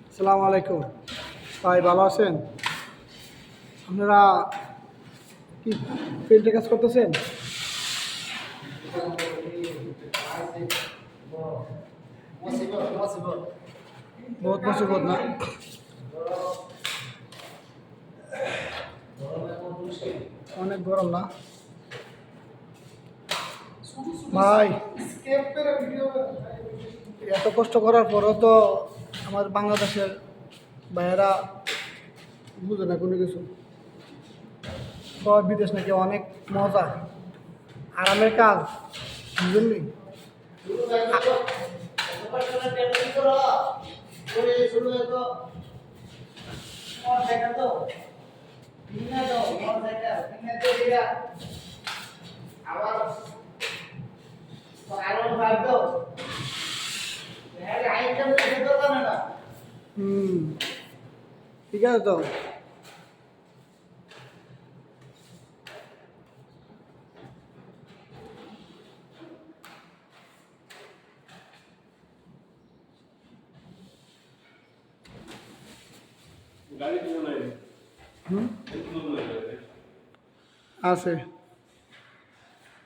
আসসালামু আলাইকুম ভাই, ভালো আছেন? আপনারা কি পেন্টের কাজ করতেছেন? বহুত মুসিবত না? অনেক গরম না ভাই? এত কষ্ট করার পরও তো আমার বাংলাদেশের ভাইয়েরা বুঝে না কোনো কিছু। সব বিদেশ নাকি অনেক মজা, আরামের কাজ, বুঝলি? হুম, ঠিক আছে তো। হুম, আছে।